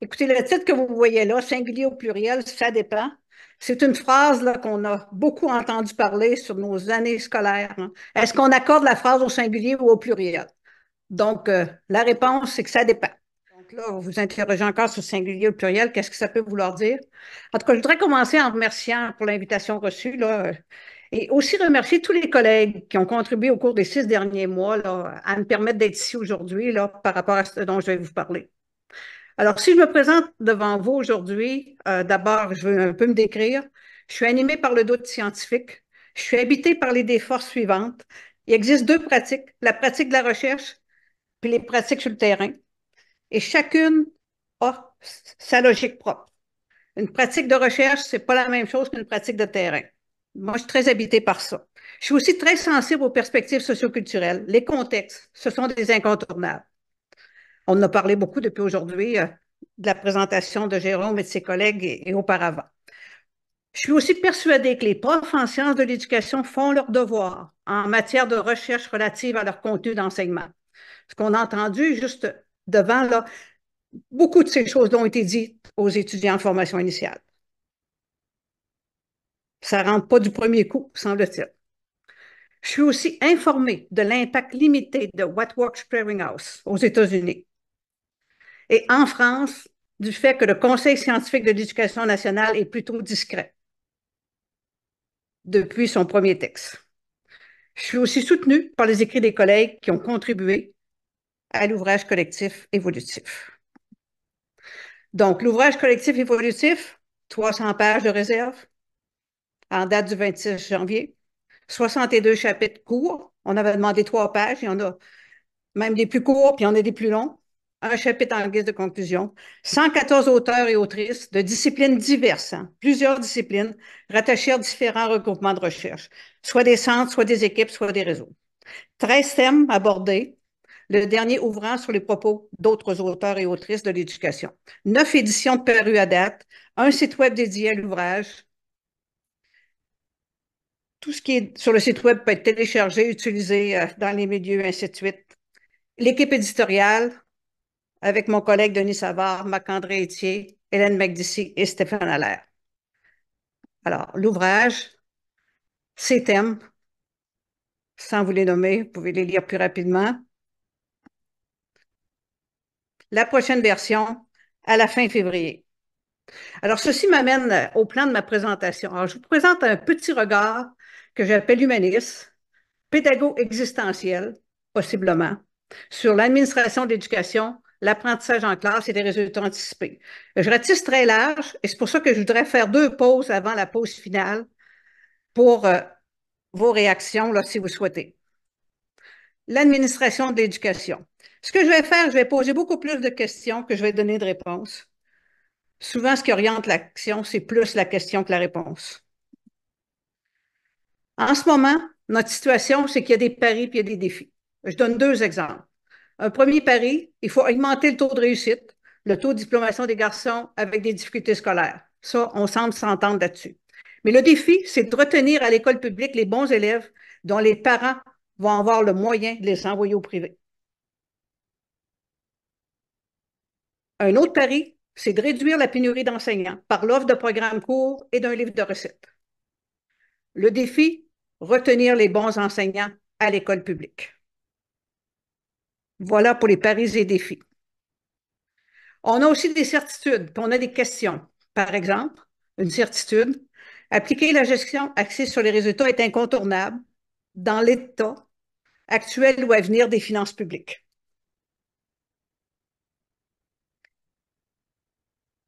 Écoutez, le titre que vous voyez là, singulier au pluriel, ça dépend. C'est une phrase là, qu'on a beaucoup entendu parler sur nos années scolaires, hein. Est-ce qu'on accorde la phrase au singulier ou au pluriel? Donc, la réponse, c'est que ça dépend. Donc là, vous vous interrogez encore sur le singulier ou le pluriel, qu'est-ce que ça peut vouloir dire? En tout cas, je voudrais commencer en remerciant pour l'invitation reçue, là, et aussi remercier tous les collègues qui ont contribué au cours des 6 derniers mois là, à me permettre d'être ici aujourd'hui là, par rapport à ce dont je vais vous parler. Alors, si je me présente devant vous aujourd'hui, d'abord, je veux un peu me décrire. Je suis animée par le doute scientifique. Je suis habitée par l'idée force suivante. Il existe deux pratiques, la pratique de la recherche puis les pratiques sur le terrain. Et chacune a sa logique propre. Une pratique de recherche, c'est pas la même chose qu'une pratique de terrain. Moi, je suis très habitée par ça. Je suis aussi très sensible aux perspectives socioculturelles. Les contextes, ce sont des incontournables. On en a parlé beaucoup depuis aujourd'hui de la présentation de Jérôme et de ses collègues et auparavant. Je suis aussi persuadée que les profs en sciences de l'éducation font leur devoir en matière de recherche relative à leur contenu d'enseignement. Ce qu'on a entendu juste devant, là, beaucoup de ces choses ont été dites aux étudiants en formation initiale. Ça ne rentre pas du premier coup, semble-t-il. Je suis aussi informée de l'impact limité de What Works Clearinghouse aux États-Unis et en France du fait que le Conseil scientifique de l'éducation nationale est plutôt discret depuis son premier texte. Je suis aussi soutenue par les écrits des collègues qui ont contribué à l'ouvrage collectif évolutif. Donc, l'ouvrage collectif évolutif, 300 pages de réserve, en date du 26 janvier, 62 chapitres courts. On avait demandé 3 pages, il y en a même des plus courts, puis il y en a des plus longs. Un chapitre en guise de conclusion. 114 auteurs et autrices de disciplines diverses, hein, plusieurs disciplines, rattachées à différents regroupements de recherche, soit des centres, soit des équipes, soit des réseaux. 13 thèmes abordés, le dernier ouvrant sur les propos d'autres auteurs et autrices de l'éducation. 9 éditions parues à date, un site web dédié à l'ouvrage. Tout ce qui est sur le site web peut être téléchargé, utilisé dans les milieux, ainsi de suite. L'équipe éditoriale, avec mon collègue Denis Savard, Marc-André Etier, Hélène Macdissy et Stéphane Allaire. Alors, l'ouvrage, ces thèmes, sans vous les nommer, vous pouvez les lire plus rapidement. La prochaine version, à la fin février. Alors, ceci m'amène au plan de ma présentation. Alors, je vous présente un petit regard que j'appelle humaniste, pédago-existentiel, possiblement, sur l'administration de l'éducation, l'apprentissage en classe et les résultats anticipés. Je ratisse très large et c'est pour ça que je voudrais faire 2 pauses avant la pause finale pour vos réactions, là, si vous souhaitez. L'administration de l'éducation. Ce que je vais faire, je vais poser beaucoup plus de questions que je vais donner de réponses. Souvent, ce qui oriente l'action, c'est plus la question que la réponse. En ce moment, notre situation, c'est qu'il y a des paris et il y a des défis. Je donne 2 exemples. Un premier pari, il faut augmenter le taux de réussite, le taux de diplomation des garçons avec des difficultés scolaires. Ça, on semble s'entendre là-dessus. Mais le défi, c'est de retenir à l'école publique les bons élèves dont les parents vont avoir le moyen de les envoyer au privé. Un autre pari, c'est de réduire la pénurie d'enseignants par l'offre de programmes courts et d'un livre de recettes. Le défi, retenir les bons enseignants à l'école publique. Voilà pour les paris et défis. On a aussi des certitudes, puis on a des questions. Par exemple, une certitude, appliquer la gestion axée sur les résultats est incontournable dans l'état actuel ou à venir des finances publiques.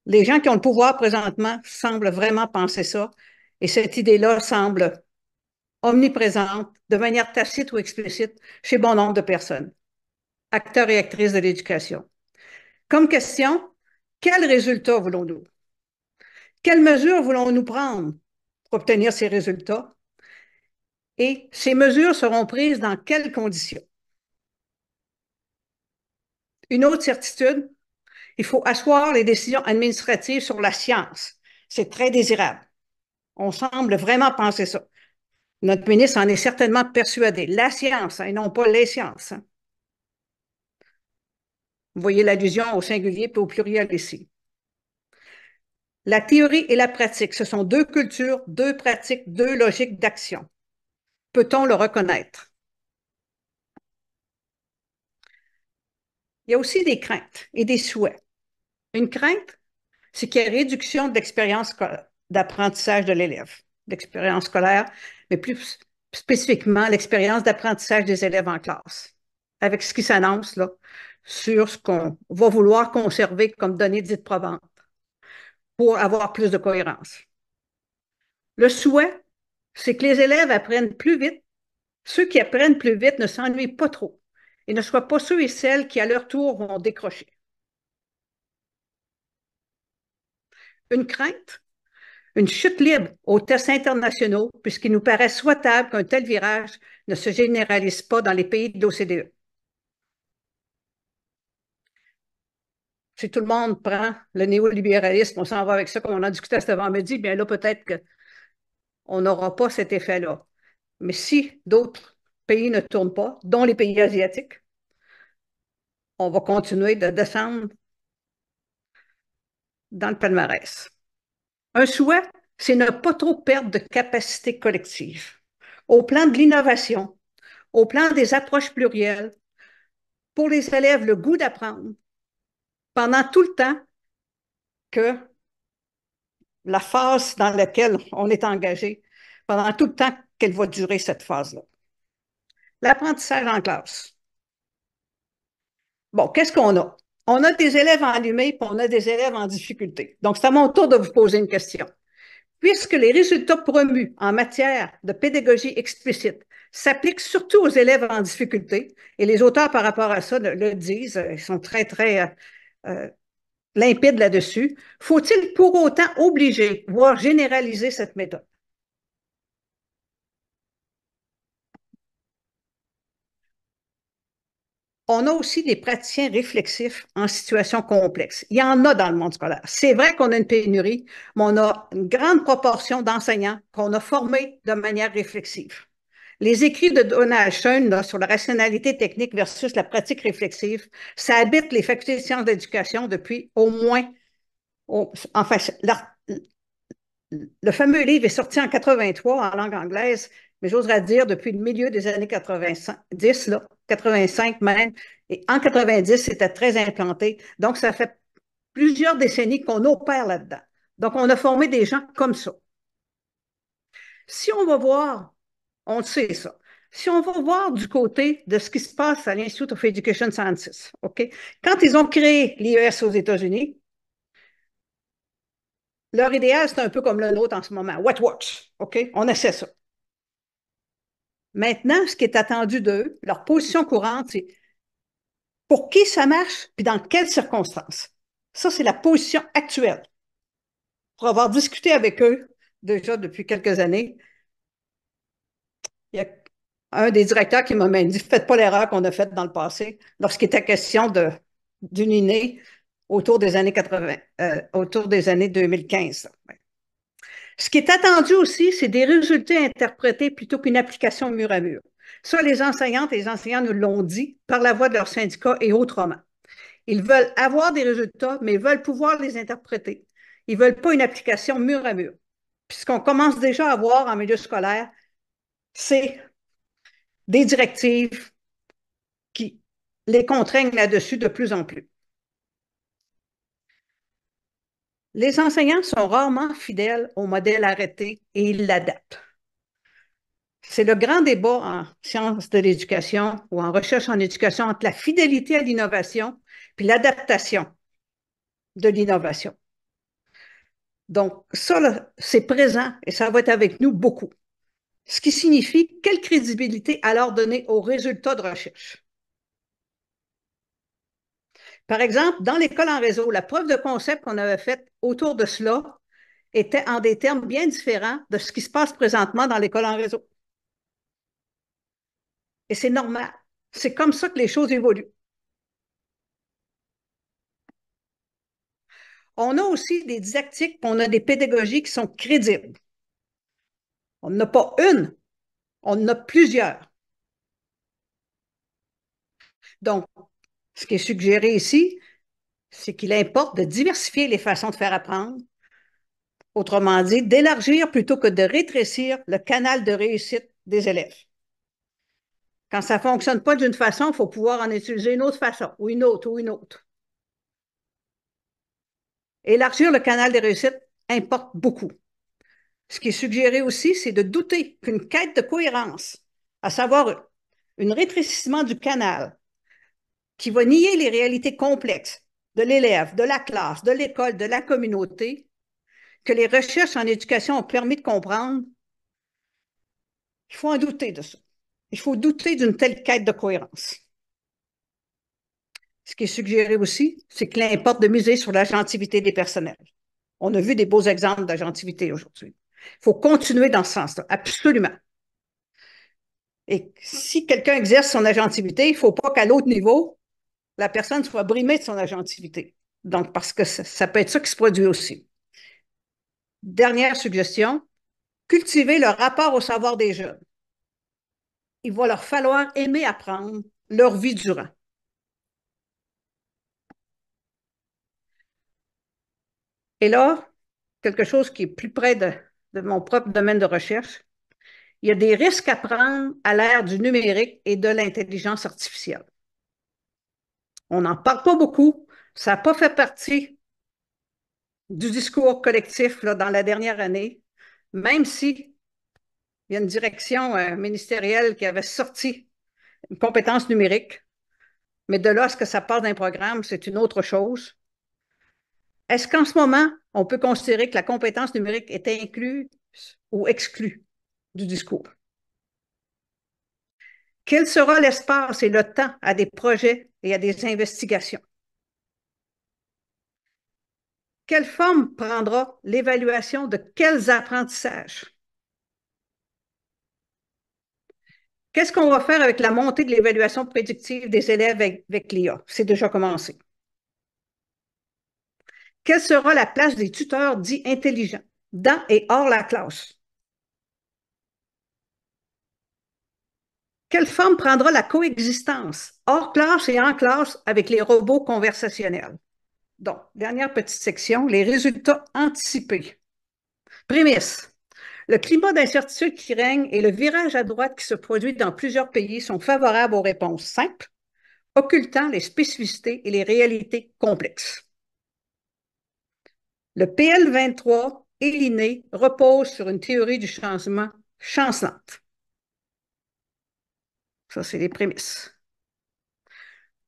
Les gens qui ont le pouvoir présentement semblent vraiment penser ça, et cette idée-là semble omniprésente, de manière tacite ou explicite, chez bon nombre de personnes, acteurs et actrices de l'éducation. Comme question, quels résultats voulons-nous? Quelles mesures voulons-nous prendre pour obtenir ces résultats? Et ces mesures seront prises dans quelles conditions? Une autre certitude, il faut asseoir les décisions administratives sur la science. C'est très désirable. On semble vraiment penser ça. Notre ministre en est certainement persuadé. La science, hein, et non pas les sciences, hein. Vous voyez l'allusion au singulier et au pluriel ici. La théorie et la pratique, ce sont deux cultures, deux pratiques, deux logiques d'action. Peut-on le reconnaître? Il y a aussi des craintes et des souhaits. Une crainte, c'est qu'il y a réduction de l'expérience d'apprentissage de l'élève, l'expérience scolaire, mais plus spécifiquement l'expérience d'apprentissage des élèves en classe, avec ce qui s'annonce là sur ce qu'on va vouloir conserver comme données dites probantes pour avoir plus de cohérence. Le souhait, c'est que les élèves apprennent plus vite. Ceux qui apprennent plus vite ne s'ennuient pas trop et ne soient pas ceux et celles qui, à leur tour, vont décrocher. Une crainte, une chute libre aux tests internationaux, puisqu'il nous paraît souhaitable qu'un tel virage ne se généralise pas dans les pays de l'OCDE. Si tout le monde prend le néolibéralisme, on s'en va avec ça, comme on en discutait cet avant-midi, bien là, peut-être qu'on n'aura pas cet effet-là. Mais si d'autres pays ne tournent pas, dont les pays asiatiques, on va continuer de descendre dans le palmarès. Un souhait, c'est ne pas trop perdre de capacité collective. Au plan de l'innovation, au plan des approches plurielles, pour les élèves, le goût d'apprendre pendant tout le temps que la phase dans laquelle on est engagé, pendant tout le temps qu'elle va durer cette phase-là. L'apprentissage en classe. Bon, qu'est-ce qu'on a? On a des élèves enrhumés, puis on a des élèves en difficulté. Donc, c'est à mon tour de vous poser une question. Puisque les résultats promus en matière de pédagogie explicite s'appliquent surtout aux élèves en difficulté, et les auteurs par rapport à ça le disent, ils sont très, très limpides là-dessus, faut-il pour autant obliger, voire généraliser cette méthode? On a aussi des praticiens réflexifs en situation complexe. Il y en a dans le monde scolaire. C'est vrai qu'on a une pénurie, mais on a une grande proportion d'enseignants qu'on a formés de manière réflexive. Les écrits de Donald Schoen sur la rationalité technique versus la pratique réflexive, ça habite les facultés de sciences d'éducation depuis au moins, enfin, le fameux livre est sorti en 83 en langue anglaise, mais j'oserais dire depuis le milieu des années 90, là, 85 même, et en 90, c'était très implanté. Donc, ça fait plusieurs décennies qu'on opère là-dedans. Donc, on a formé des gens comme ça. Si on va voir, on le sait ça, si on va voir du côté de ce qui se passe à l'Institute of Education Sciences, OK? Quand ils ont créé l'IES aux États-Unis, leur idéal, c'est un peu comme le nôtre en ce moment. What watch? OK? On essaie ça. Maintenant, ce qui est attendu d'eux, leur position courante, c'est pour qui ça marche, puis dans quelles circonstances. Ça, c'est la position actuelle. Pour avoir discuté avec eux déjà depuis quelques années, il y a un des directeurs qui m'a même dit, faites pas l'erreur qu'on a faite dans le passé, lorsqu'il était question d'une innée autour des années 80, autour des années 2015. Ce qui est attendu aussi, c'est des résultats interprétés plutôt qu'une application mur à mur. Ça, les enseignantes et les enseignants nous l'ont dit par la voix de leurs syndicats et autrement. Ils veulent avoir des résultats, mais ils veulent pouvoir les interpréter. Ils ne veulent pas une application mur à mur. Puis ce qu'on commence déjà à voir en milieu scolaire, c'est des directives qui les contraignent là-dessus de plus en plus. Les enseignants sont rarement fidèles au modèle arrêté et ils l'adaptent. C'est le grand débat en sciences de l'éducation ou en recherche en éducation entre la fidélité à l'innovation puis l'adaptation de l'innovation. Donc, ça, c'est présent et ça va être avec nous beaucoup. Ce qui signifie quelle crédibilité alors donner aux résultats de recherche. Par exemple, dans l'école en réseau, la preuve de concept qu'on avait faite autour de cela était en des termes bien différents de ce qui se passe présentement dans l'école en réseau. Et c'est normal. C'est comme ça que les choses évoluent. On a aussi des didactiques, on a des pédagogies qui sont crédibles. On n'a pas une, on en a plusieurs. Donc, ce qui est suggéré ici, c'est qu'il importe de diversifier les façons de faire apprendre, Autrement dit, d'élargir plutôt que de rétrécir le canal de réussite des élèves. Quand ça ne fonctionne pas d'une façon, il faut pouvoir en utiliser une autre façon, ou une autre, ou une autre. Élargir le canal des réussites importe beaucoup. Ce qui est suggéré aussi, c'est de douter qu'une quête de cohérence, à savoir un rétrécissement du canal qui va nier les réalités complexes de l'élève, de la classe, de l'école, de la communauté, que les recherches en éducation ont permis de comprendre, il faut en douter de ça. Il faut douter d'une telle quête de cohérence. Ce qui est suggéré aussi, c'est qu'il importe de miser sur l'agentivité des personnels. On a vu des beaux exemples d'agentivité aujourd'hui. Il faut continuer dans ce sens-là, absolument. Et si quelqu'un exerce son agentivité, il ne faut pas qu'à l'autre niveau, la personne soit brimée de son agentivité. Donc, parce que ça peut être ça qui se produit aussi. Dernière suggestion, cultiver le rapport au savoir des jeunes. Il va leur falloir aimer apprendre leur vie durant. Et là, quelque chose qui est plus près de mon propre domaine de recherche, il y a des risques à prendre à l'ère du numérique et de l'intelligence artificielle. On n'en parle pas beaucoup, ça n'a pas fait partie du discours collectif là, dans la dernière année, même si il y a une direction ministérielle qui avait sorti une compétence numérique, mais de là à ce que ça passe d'un programme, c'est une autre chose. Est-ce qu'en ce moment, on peut considérer que la compétence numérique est incluse ou exclue du discours? Quel sera l'espace et le temps à des projets et à des investigations? Quelle forme prendra l'évaluation de quels apprentissages? Qu'est-ce qu'on va faire avec la montée de l'évaluation prédictive des élèves avec l'IA? C'est déjà commencé. Quelle sera la place des tuteurs dits intelligents dans et hors la classe? Quelle forme prendra la coexistence hors classe et en classe avec les robots conversationnels? Donc, dernière petite section, les résultats anticipés. Prémisse. Le climat d'incertitude qui règne et le virage à droite qui se produit dans plusieurs pays sont favorables aux réponses simples, occultant les spécificités et les réalités complexes. Le PL23 et l'INE reposent sur une théorie du changement chancelante. Ça, c'est les prémices.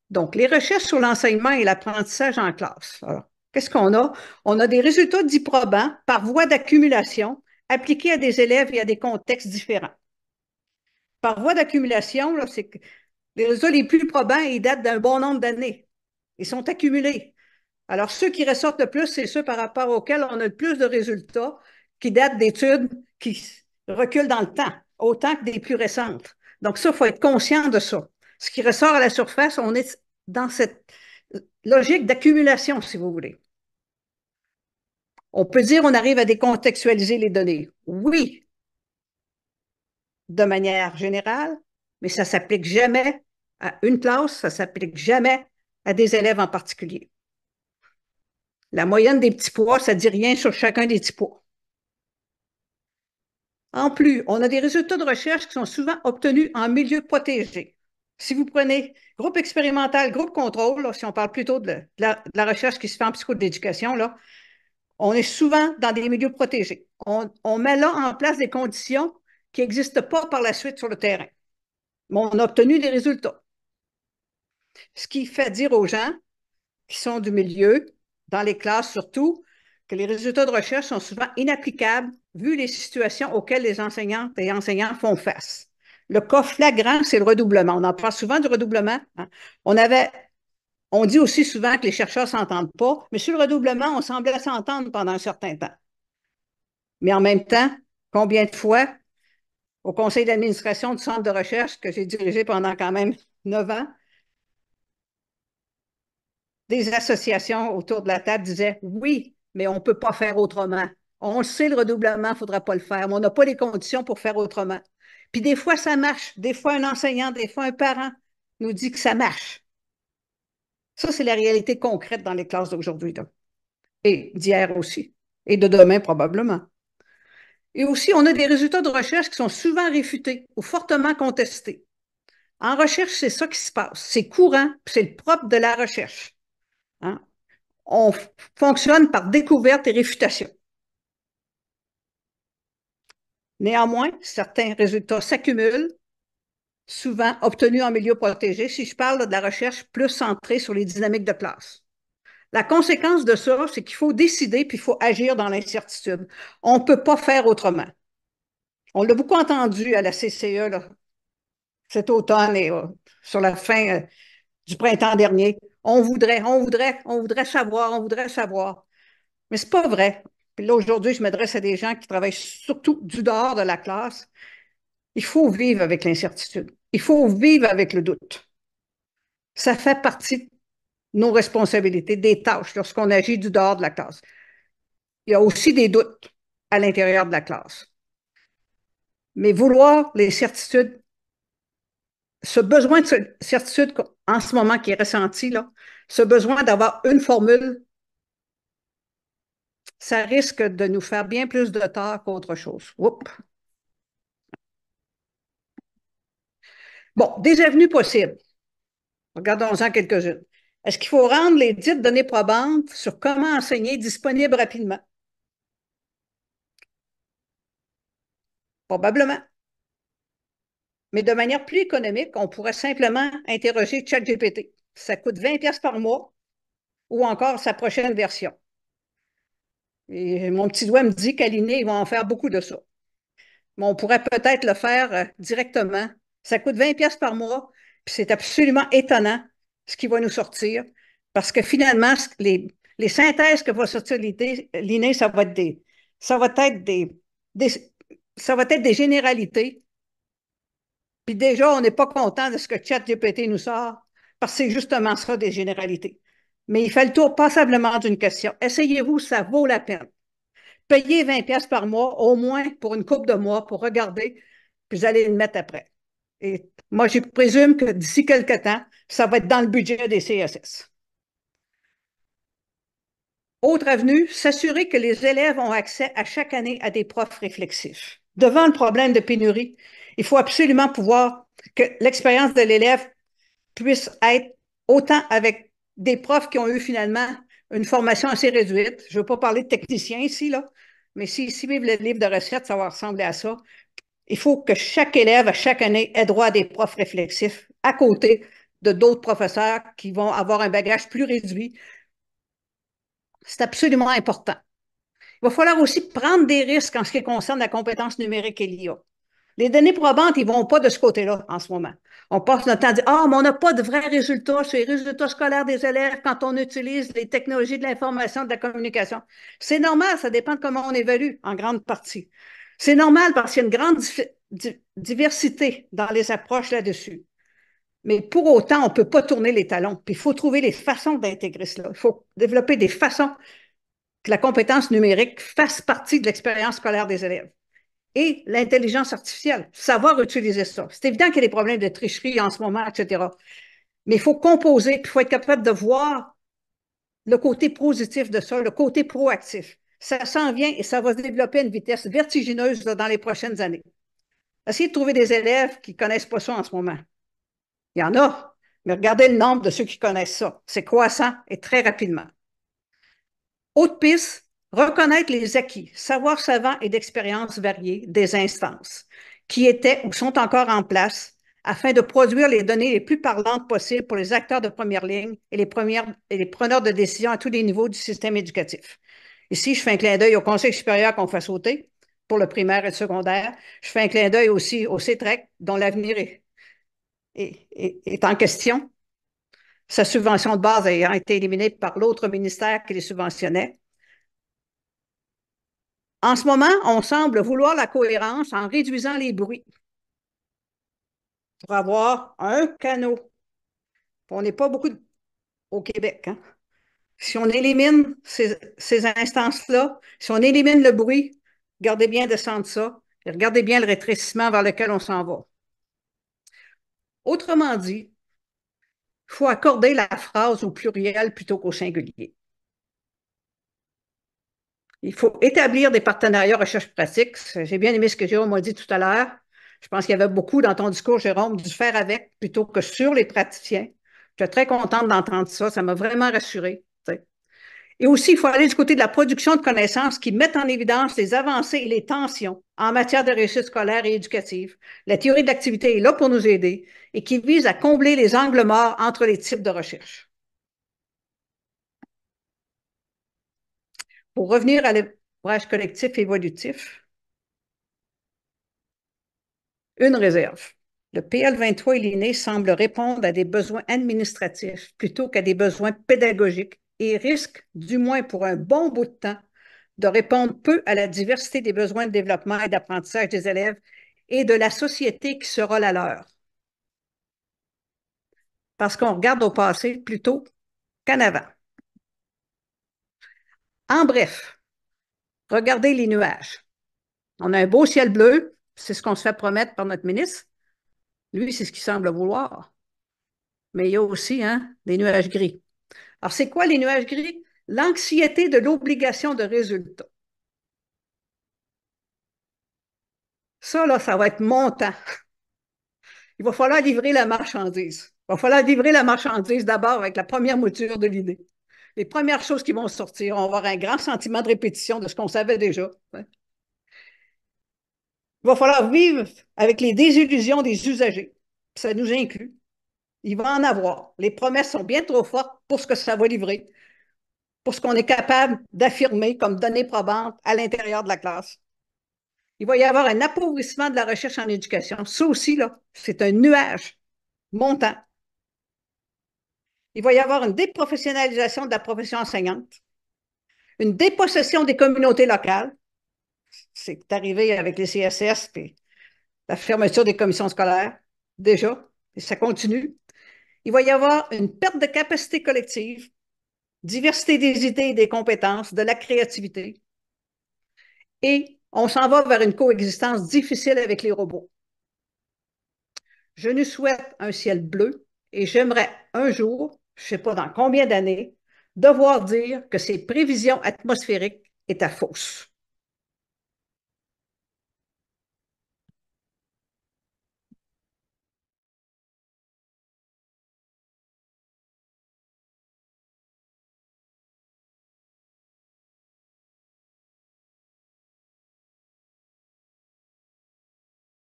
Donc, les recherches sur l'enseignement et l'apprentissage en classe. Alors, qu'est-ce qu'on a? On a des résultats dits probants par voie d'accumulation appliqués à des élèves et à des contextes différents. Par voie d'accumulation, c'est que les résultats les plus probants, ils datent d'un bon nombre d'années. Ils sont accumulés. Alors, ceux qui ressortent le plus, c'est ceux par rapport auxquels on a le plus de résultats qui datent d'études qui reculent dans le temps, autant que des plus récentes. Donc, ça, il faut être conscient de ça. Ce qui ressort à la surface, on est dans cette logique d'accumulation, si vous voulez. On peut dire qu'on arrive à décontextualiser les données. Oui, de manière générale, mais ça ne s'applique jamais à une classe, ça ne s'applique jamais à des élèves en particulier. La moyenne des petits pois, ça ne dit rien sur chacun des petits pois. En plus, on a des résultats de recherche qui sont souvent obtenus en milieu protégé. Si vous prenez groupe expérimental, groupe contrôle, là, si on parle plutôt de la recherche qui se fait en psychodéducation, là, on est souvent dans des milieux protégés. On met là en place des conditions qui n'existent pas par la suite sur le terrain. Mais on a obtenu des résultats. Ce qui fait dire aux gens qui sont du milieu, dans les classes surtout, que les résultats de recherche sont souvent inapplicables vu les situations auxquelles les enseignantes et enseignants font face. Le cas flagrant, c'est le redoublement. On en parle souvent du redoublement. Hein. On dit aussi souvent que les chercheurs ne s'entendent pas, mais sur le redoublement, on semblait s'entendre pendant un certain temps. Mais en même temps, combien de fois, au conseil d'administration du centre de recherche que j'ai dirigé pendant quand même 9 ans, des associations autour de la table disaient oui, mais on ne peut pas faire autrement. On le sait, le redoublement, il ne faudra pas le faire, mais on n'a pas les conditions pour faire autrement. Puis des fois, ça marche. Des fois, un enseignant, des fois, un parent nous dit que ça marche. Ça, c'est la réalité concrète dans les classes d'aujourd'hui et d'hier aussi. et de demain probablement. Et aussi, on a des résultats de recherche qui sont souvent réfutés ou fortement contestés. En recherche, c'est ça qui se passe. C'est courant, c'est le propre de la recherche. Hein? On fonctionne par découverte et réfutation. Néanmoins, certains résultats s'accumulent, souvent obtenus en milieu protégé, si je parle de la recherche plus centrée sur les dynamiques de classe. La conséquence de ça, c'est qu'il faut décider puis il faut agir dans l'incertitude. On ne peut pas faire autrement. On l'a beaucoup entendu à la CCE là, cet automne et sur la fin du printemps dernier. On voudrait savoir, on voudrait savoir. Mais c'est pas vrai. Puis là, aujourd'hui, je m'adresse à des gens qui travaillent surtout du dehors de la classe. Il faut vivre avec l'incertitude. Il faut vivre avec le doute. Ça fait partie de nos responsabilités, des tâches lorsqu'on agit du dehors de la classe. Il y a aussi des doutes à l'intérieur de la classe. Mais vouloir les certitudes, ce besoin de certitude en ce moment qui est ressenti, là, ce besoin d'avoir une formule, ça risque de nous faire bien plus de tort qu'autre chose. Oups. Bon, des avenues possibles. Regardons-en quelques-unes. Est-ce qu'il faut rendre les dites données probantes sur comment enseigner disponibles rapidement? Probablement. Mais de manière plus économique, on pourrait simplement interroger ChatGPT. Ça coûte 20$ par mois ou encore sa prochaine version. Et mon petit doigt me dit qu'à l'INE, ils vont en faire beaucoup de ça. Mais on pourrait peut-être le faire directement. Ça coûte 20$ par mois, puis c'est absolument étonnant ce qui va nous sortir, parce que finalement, les synthèses que va sortir l'INE, ça va être des, ça va être des généralités. Puis déjà, on n'est pas content de ce que ChatGPT nous sort, parce que c'est justement ça, des généralités. Mais il fait le tour passablement d'une question. Essayez-vous, ça vaut la peine. Payez 20$ par mois, au moins pour une couple de mois, pour regarder, puis vous allez le mettre après. Et moi, je présume que d'ici quelques temps, ça va être dans le budget des CSS. Autre avenue, s'assurer que les élèves ont accès à chaque année à des profs réflexifs. Devant le problème de pénurie, il faut absolument pouvoir que l'expérience de l'élève puisse être autant avec des profs qui ont eu finalement une formation assez réduite. Je ne veux pas parler de techniciens ici, là, mais si suivent le livre de recettes, ça va ressembler à ça. Il faut que chaque élève, à chaque année, ait droit à des profs réflexifs à côté de d'autres professeurs qui vont avoir un bagage plus réduit. C'est absolument important. Il va falloir aussi prendre des risques en ce qui concerne la compétence numérique et l'IA. Les données probantes, ils ne vont pas de ce côté-là en ce moment. On passe notre temps à dire ah, mais on n'a pas de vrais résultats sur les résultats scolaires des élèves quand on utilise les technologies de l'information, de la communication. C'est normal, ça dépend de comment on évalue en grande partie. C'est normal parce qu'il y a une grande diversité dans les approches là-dessus. Mais pour autant, on ne peut pas tourner les talons. Puis il faut trouver les façons d'intégrer cela. Il faut développer des façons que la compétence numérique fasse partie de l'expérience scolaire des élèves. Et l'intelligence artificielle, savoir utiliser ça. C'est évident qu'il y a des problèmes de tricherie en ce moment, etc. Mais il faut composer, puis il faut être capable de voir le côté positif de ça, le côté proactif. Ça s'en vient et ça va se développer à une vitesse vertigineuse là, dans les prochaines années. Essayez de trouver des élèves qui ne connaissent pas ça en ce moment. Il y en a, mais regardez le nombre de ceux qui connaissent ça. C'est croissant et très rapidement. Autre piste, reconnaître les acquis, savoir savant et d'expériences variées des instances qui étaient ou sont encore en place afin de produire les données les plus parlantes possibles pour les acteurs de première ligne et les preneurs de décision à tous les niveaux du système éducatif. Ici, je fais un clin d'œil au Conseil supérieur qu'on fait sauter pour le primaire et le secondaire. Je fais un clin d'œil aussi au CETREC, dont l'avenir est en question, sa subvention de base ayant été éliminée par l'autre ministère qui les subventionnait. En ce moment, on semble vouloir la cohérence en réduisant les bruits pour avoir un canot. On n'est pas beaucoup au Québec. Hein? Si on élimine ces instances-là, si on élimine le bruit, gardez bien de sens de ça et regardez bien le rétrécissement vers lequel on s'en va. Autrement dit, il faut accorder la phrase au pluriel plutôt qu'au singulier. Il faut établir des partenariats recherche-pratique. J'ai bien aimé ce que Jérôme m'a dit tout à l'heure. Je pense qu'il y avait beaucoup dans ton discours, Jérôme, du faire avec plutôt que sur les praticiens. Je suis très contente d'entendre ça. Ça m'a vraiment rassurée. Et aussi, il faut aller du côté de la production de connaissances qui mettent en évidence les avancées et les tensions en matière de réussite scolaire et éducative. La théorie de l'activité est là pour nous aider et qui vise à combler les angles morts entre les types de recherche. Pour revenir à l'ouvrage collectif évolutif, une réserve. Le PL23 et l'INE semblent répondre à des besoins administratifs plutôt qu'à des besoins pédagogiques et risquent, du moins pour un bon bout de temps, de répondre peu à la diversité des besoins de développement et d'apprentissage des élèves et de la société qui sera la leur. Parce qu'on regarde au passé plutôt qu'en avant. En bref, regardez les nuages. On a un beau ciel bleu, c'est ce qu'on se fait promettre par notre ministre. Lui, c'est ce qu'il semble vouloir. Mais il y a aussi des nuages gris. Alors, c'est quoi les nuages gris? L'anxiété de l'obligation de résultat. Ça, là, ça va être montant. Il va falloir livrer la marchandise. Il va falloir livrer la marchandise d'abord avec la première mouture de l'idée. Les premières choses qui vont sortir, on va avoir un grand sentiment de répétition de ce qu'on savait déjà. Il va falloir vivre avec les désillusions des usagers. Ça nous inclut. Il va en avoir. Les promesses sont bien trop fortes pour ce que ça va livrer, pour ce qu'on est capable d'affirmer comme données probantes à l'intérieur de la classe. Il va y avoir un appauvrissement de la recherche en éducation. Ça aussi, là, c'est un nuage montant. Il va y avoir une déprofessionnalisation de la profession enseignante, une dépossession des communautés locales. C'est arrivé avec les CSS et la fermeture des commissions scolaires, déjà, et ça continue. Il va y avoir une perte de capacité collective, diversité des idées et des compétences, de la créativité. Et on s'en va vers une coexistence difficile avec les robots. Je nous souhaite un ciel bleu et j'aimerais un jour, je ne sais pas dans combien d'années, devoir dire que ces prévisions atmosphériques étaient fausses.